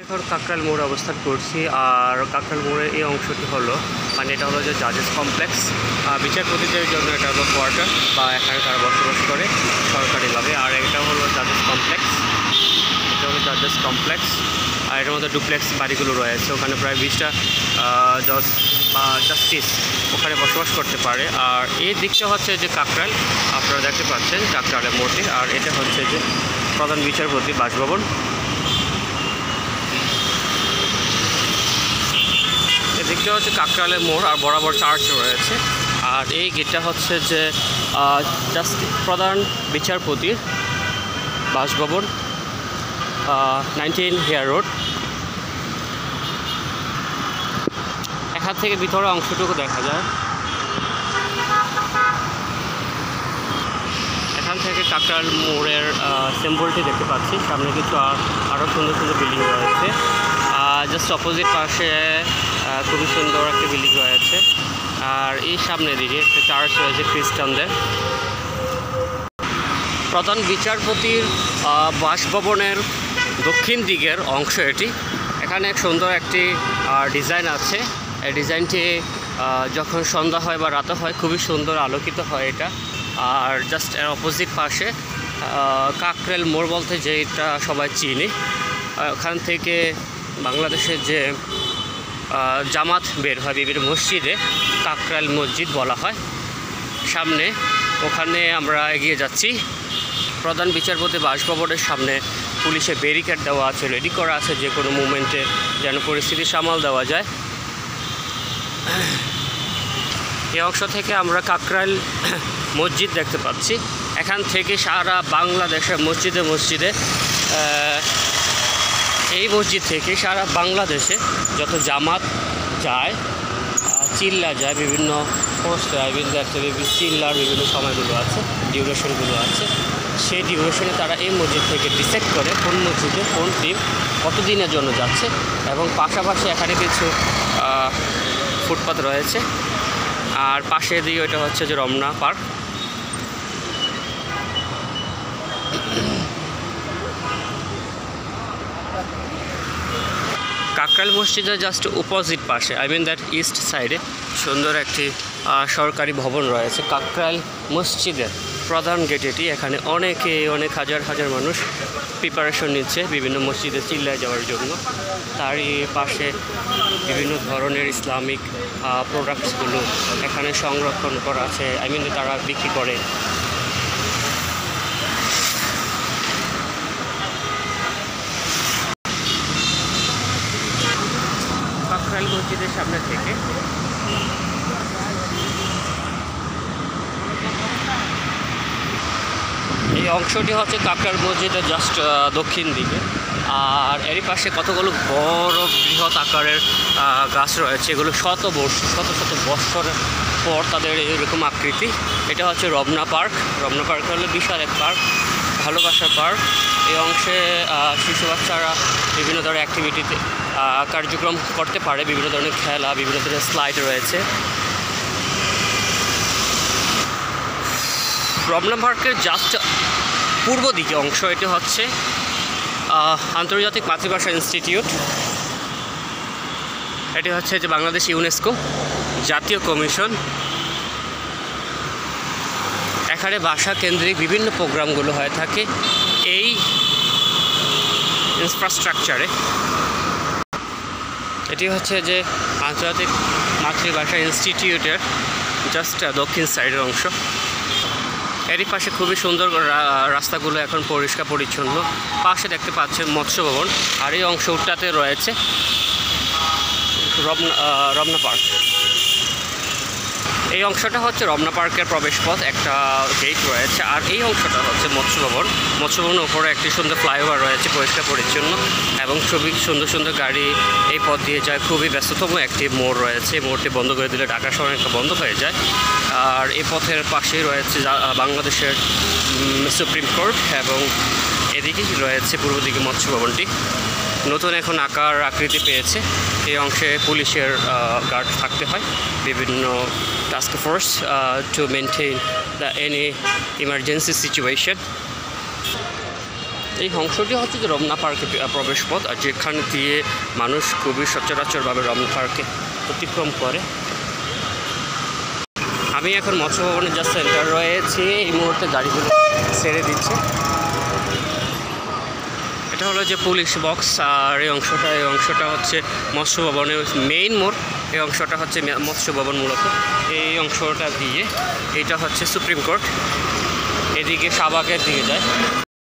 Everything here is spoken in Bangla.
এখন কাকরাইল মোড়ে অবস্থান করছি। আর কাকরাইল মোড়ের এই অংশটি হলো এটা হলো যে জাজেস কমপ্লেক্স, বিচারপতিদের জন্য এটা হলো কোয়ার্টার বা এখানে তারা বসবাস করে সরকারিভাবে। আর এটা হলো জাজেস কমপ্লেক্স, এটা হলো জাজেস কমপ্লেক্স। আর এটার মধ্যে ডুপ্লেক্স বাড়িগুলো রয়েছে, ওখানে প্রায় 20টা জজ বা জাস্টিস ওখানে বসবাস করতে পারে। আর এই দিকটা হচ্ছে যে কাকরাইল, আপনারা দেখতে পাচ্ছেন কাকরাইলের মোড়টি। আর এটা হচ্ছে যে প্রধান বিচারপতি বাসভবন। এদিকটা হচ্ছে কাকরাইলের মোড় আর বরাবর চার্চ রয়েছে। আর এই গেটটা হচ্ছে যে প্রধান বিচারপতির বাসভবন, 19 হেয়ার রোড। এখান থেকে ভিতরে অংশটুকু দেখা যায়। এখান থেকে কাকরাইল মোড়ের সিম্বলটি দেখতে পাচ্ছি। সামনে কিছু আরও সুন্দর সুন্দর বিল্ডিং রয়েছে। জাস্ট অপোজিট পাশে খুবই সুন্দর একটা বিল্ডিং রয়েছে। আর এই সামনের দিকে একটা চার্চ রয়েছে খ্রিস্টানদের। প্রধান বিচারপতির বাসভবনের দক্ষিণ দিকের অংশ এটি। এখানে এক সুন্দর একটি ডিজাইন আছে। এই ডিজাইনটি যখন সন্ধ্যা হয় বা রাতে হয় খুবই সুন্দর আলোকিত হয় এটা। আর জাস্ট এর অপোজিট পাশে কাকরাইল মোড় বলতে যেটা সবাই চিনি, ওখান থেকে বাংলাদেশের যে জামাত বের হয় বিভিন্ন মসজিদে, কাকরাইল মসজিদ বলা হয়। সামনে ওখানে আমরা এগিয়ে যাচ্ছি। প্রধান বিচারপতি বাসভবনের সামনে পুলিশের ব্যারিকেড দেওয়া আছে, রেডি করা আছে যে কোনো মুভমেন্টে যেন পরিস্থিতি সামাল দেওয়া যায়। এই অংশ থেকে আমরা কাকরাইল মসজিদ দেখতে পাচ্ছি। এখান থেকে সারা বাংলাদেশের মসজিদে মসজিদে, এই মসজিদ থেকে সারা বাংলাদেশে যত জামাত যায়, চিল্লা যায়, বিভিন্ন পোস্ট যায়, চিল্লার বিভিন্ন সময়গুলো আছে, ডিউরেশনগুলো আছে। সেই ডিউরেশনে তারা এই মসজিদ থেকে ডিসাইড করে কোন মসজিদে কোন টিম কতদিনের জন্য যাচ্ছে। এবং পাশাপাশি এখানে কিছু ফুটপাথ রয়েছে। আর পাশে দিয়ে ওইটা হচ্ছে যে রমনা পার্ক। কাকরাইল মসজিদের জাস্ট অপোজিট পাশে, দ্যাট ইস্ট সাইডে সুন্দর একটি সরকারি ভবন রয়েছে। কাকরাইল মসজিদের প্রধান গেট এটি। এখানে অনেক হাজার হাজার মানুষ প্রিপারেশন নিচ্ছে বিভিন্ন মসজিদে চিল্লায় যাওয়ার জন্য। তারই পাশে বিভিন্ন ধরনের ইসলামিক প্রোডাক্টসগুলো এখানে সংরক্ষণ করা আছে, তারা বিক্রি করে। কাকরাইল মসজিদের সামনে থেকে এই অংশটি হচ্ছে কাকরাইল মসজিদের জাস্ট দক্ষিণ দিকে। আর এরই পাশে কতগুলো বড় বৃহৎ আকারের গাছ রয়েছে। এগুলো শত বৎসরের পর তাদের এরকম আকৃতি। এটা হচ্ছে রমনা পার্ক। রমনা পার্ক হলো বিশাল এক পার্ক, ভালোবাসার পার্ক। এই অংশে শিশু বাচ্চারা বিভিন্ন ধরনের অ্যাক্টিভিটিতে কার্যক্রম করতে পারে, বিভিন্ন ধরনের খেলা, বিভিন্ন ধরনের স্লাইড রয়েছে। রমনা পার্কের জাস্ট পূর্ব দিকে অংশ এটি হচ্ছে আন্তর্জাতিক মাতৃভাষা ইনস্টিটিউট। এটি হচ্ছে যে বাংলাদেশ ইউনেস্কো জাতীয় কমিশন। এখানে ভাষা কেন্দ্রিক বিভিন্ন প্রোগ্রামগুলো হয়ে থাকে এই ইনফ্রাস্ট্রাকচারে। এটি হচ্ছে যে আন্তর্জাতিক মাতৃভাষা ইনস্টিটিউটের জাস্ট দক্ষিণ সাইডের অংশ। এরই পাশে খুবই সুন্দর রাস্তাগুলো এখন পরিষ্কার পরিচ্ছন্ন। পাশে দেখতে পাচ্ছেন মৎস্য ভবন। আর এই অংশটাতে রয়েছে রমনা পার্ক। এই অংশটা হচ্ছে রমনা পার্কের প্রবেশপথ, একটা গেট রয়েছে। আর এই অংশটা হচ্ছে মৎস্য ভবন। মৎস্য ভবনের উপরে একটি সুন্দর ফ্লাইওভার রয়েছে, পরিষ্কার পরিচ্ছন্ন এবং খুবই সুন্দর সুন্দর গাড়ি এই পথ দিয়ে যায়। খুবই ব্যস্ততম একটি মোড় রয়েছে। মোড়টি বন্ধ করে দিলে ঢাকা শহরে একটা বন্ধ হয়ে যায়। আর এই পথের পাশেই রয়েছে বাংলাদেশের সুপ্রিম কোর্ট এবং এদিকেই রয়েছে পূর্ব দিকে মৎস্য ভবনটি। নতুন এখন আকার আকৃতি পেয়েছে। এই অংশে পুলিশের গার্ড থাকতে হয়, বিভিন্ন task force to maintain the any emergency situation. এই অংশটি হচ্ছে যে রমনা পার্কে প্রবেশ পথ, আর যেখানে দিয়ে মানুষ খুবই সচরাচরভাবে রমনা পার্কে অতিক্রম করে। আমি এখন মৎস্য ভবনের যা সেন্টার রয়েছে, এই মুহূর্তে গাড়িগুলো ছেড়ে দিচ্ছে। এটা হলো যে পুলিশ বক্স, আর এই অংশটা হচ্ছে মৎস্য ভবনের মেইন মোড়। এই অংশটা হচ্ছে মৎস্য ভবন মূলত। এই অংশটা দিয়ে এটা হচ্ছে সুপ্রিম কোর্ট, এদিকে শাহবাগের দিকে যায়।